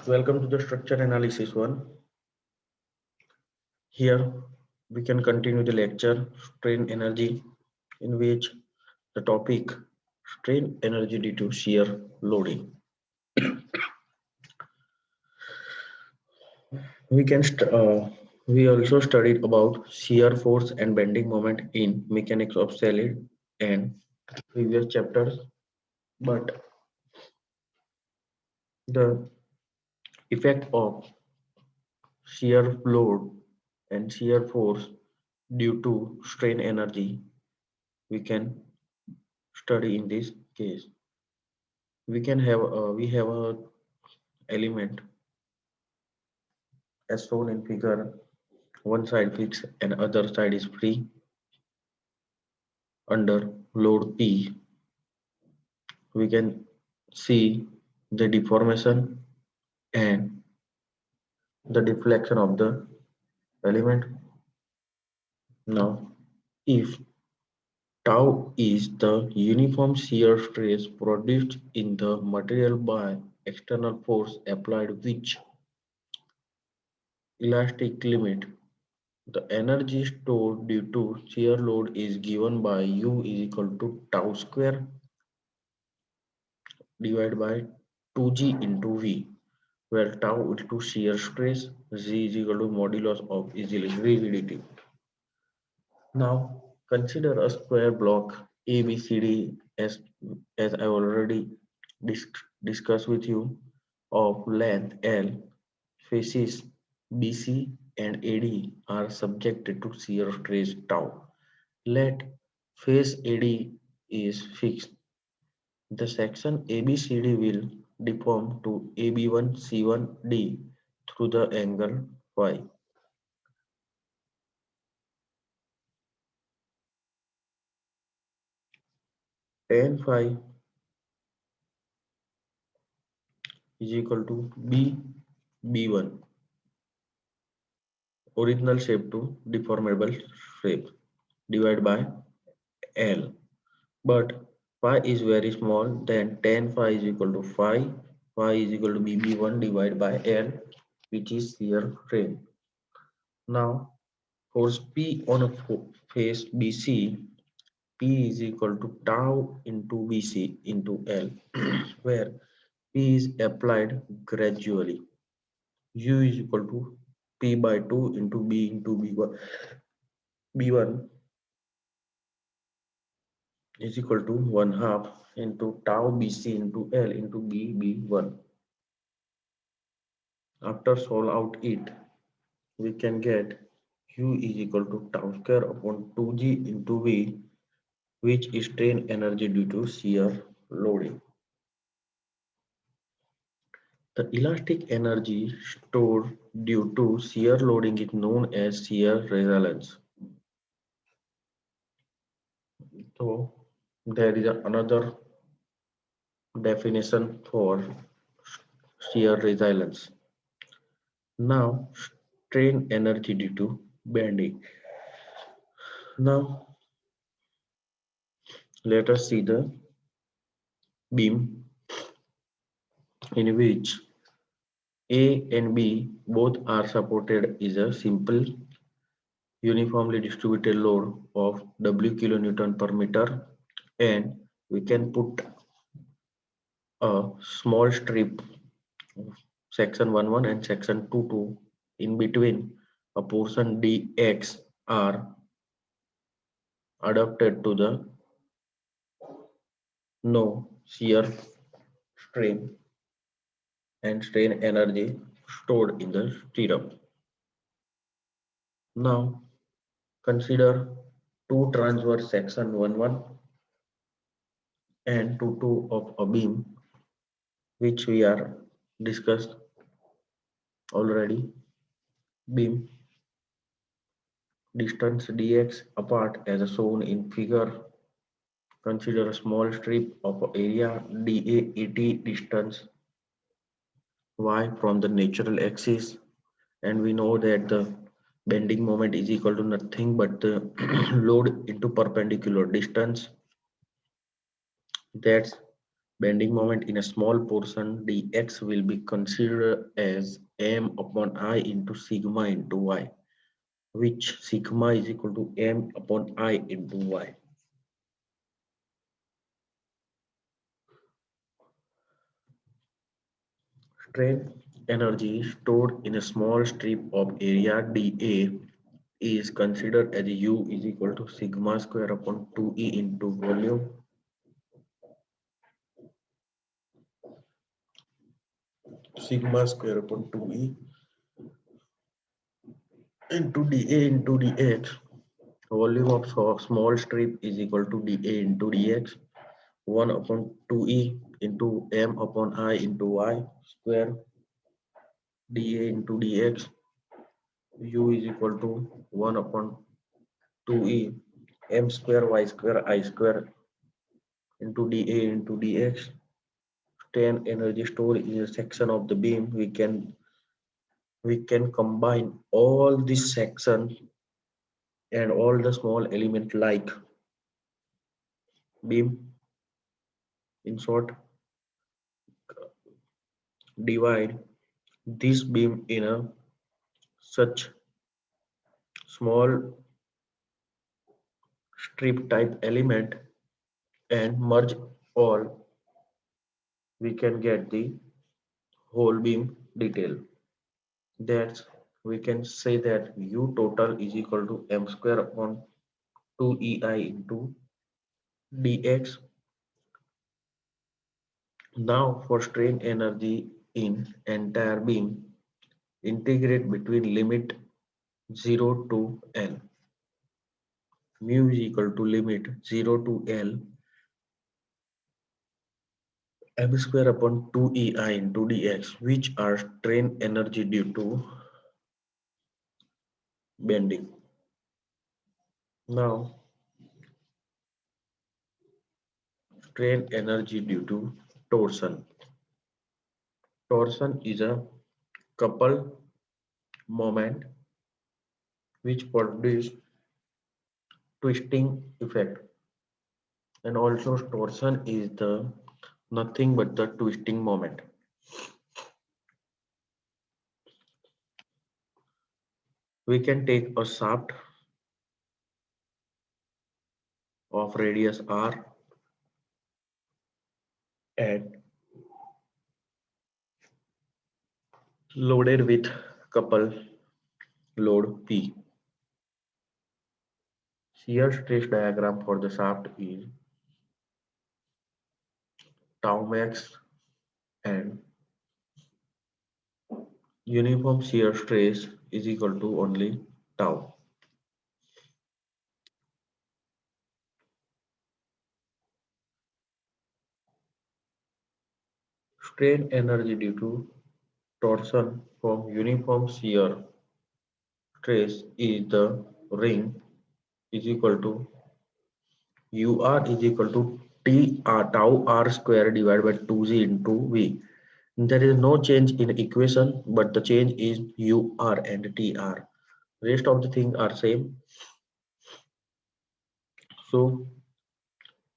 Welcome to the structure analysis one. Here we can continue the lecture strain energy, in which the topic strain energy due to shear loading. We can we also studied about shear force and bending moment in mechanics of solid and previous chapters, but the effect of shear load and shear force due to strain energy we can study in this case. We have a element as shown in figure. One side fixed and other side is free under load P. We can see the deformation and the deflection of the element. Now, if tau is the uniform shear stress produced in the material by external force applied, which elastic limit the energy stored due to shear load is given by U is equal to tau square divided by 2G into V, where tau is to shear stress, Z is equal to modulus of rigidity. Now consider a square block ABCD as I already discussed with you, of length L. Faces BC and AD are subjected to shear stress tau. Let face AD is fixed. The section ABCD will deform to AB1C1D through the angle phi. Tan phi is equal to B1, original shape to deformable shape, divided by L. But phi is very small, then tan phi is equal to phi. Phi is equal to BB1 divided by L, which is shear strain. Now, force P on a face BC, P is equal to tau into BC into L, where P is applied gradually. U is equal to P by 2 into B into B1. B1 is equal to 1 half into tau BC into L into BB1. After solve out it, we can get U is equal to tau square upon 2G into V, which is strain energy due to shear loading. The elastic energy stored due to shear loading is known as shear resilience. So there is another definition for shear resilience. Now strain energy due to bending. Now let us see the beam in which A and B both are supported is a simple uniformly distributed load of W kilonewton per meter, and we can put a small strip of section 11 and section 22 in between a portion dx are adapted to the no shear strain and strain energy stored in the stirrup. Now consider two transverse section 11 and 22 of a beam, which we are discussed already. Beam distance dx apart as shown in figure. Consider a small strip of area dA distance y from the natural axis, and we know that the bending moment is equal to nothing but the load into perpendicular distance. That's Bending moment in a small portion dx will be considered as m upon I into sigma into y, which sigma is equal to m upon I into y. Strain energy stored in a small strip of area dA is considered as U is equal to sigma square upon 2E into volume sigma square upon 2E into dA into dx. Volume of small strip is equal to dA into dx. 1 upon 2E into m upon I into y square dA into dx. U is equal to 1 upon 2E m square y square I square into dA into dx. Strain energy stored in a section of the beam. We can combine all this section and all the small element like beam. In short, divide this beam in a such small strip type element and merge all, we can get the whole beam detail. That's we can say that U total is equal to m square upon 2EI into dx. Now for strain energy in entire beam, integrate between limit 0 to L. Mu is equal to limit 0 to L m square upon 2EI into dx, which are strain energy due to bending. Now, strain energy due to torsion. Torsion is a coupled moment which produce twisting effect, and also torsion is the nothing but the twisting moment. We can take a shaft of radius r and loaded with couple load P. Shear stress diagram for the shaft is tau max and uniform shear stress is equal to only tau. Strain energy due to torsion from uniform shear stress is the ring is equal to UR is equal to T R tau R square divided by 2G into V. There is no change in equation, but the change is UR and TR. Rest of the things are same. So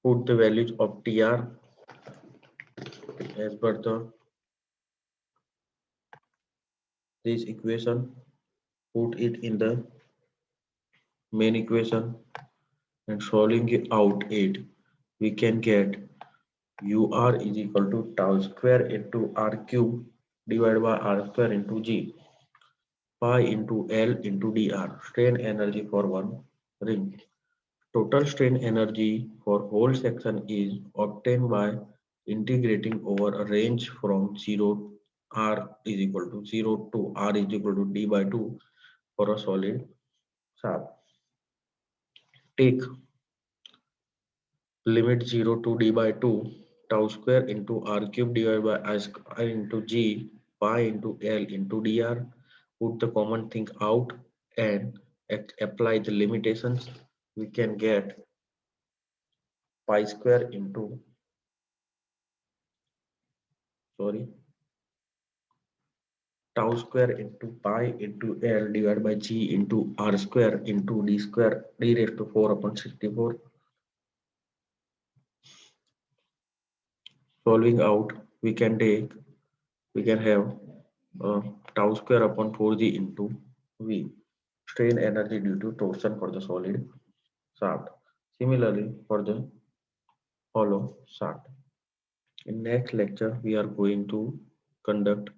put the values of TR as per this equation. Put it in the main equation and solving it out we can get UR is equal to tau square into R cube divided by R square into G pi into L into dr. Strain energy for one ring. Total strain energy for whole section is obtained by integrating over a range from 0 R is equal to 0 to R is equal to D by 2 for a solid shaft. Take limit 0 to D by 2 tau square into R cube divided by I square into G pi into L into dr. Put the common thing out and apply the limitations. We can get pi square into tau square into pi into L divided by G into R square into D square D raised to 4 upon 64. solving out, we can take, we can have tau square upon 4g into V, strain energy due to torsion for the solid shaft. Similarly, for the hollow shaft. In next lecture, we are going to conduct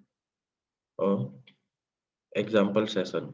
a example session.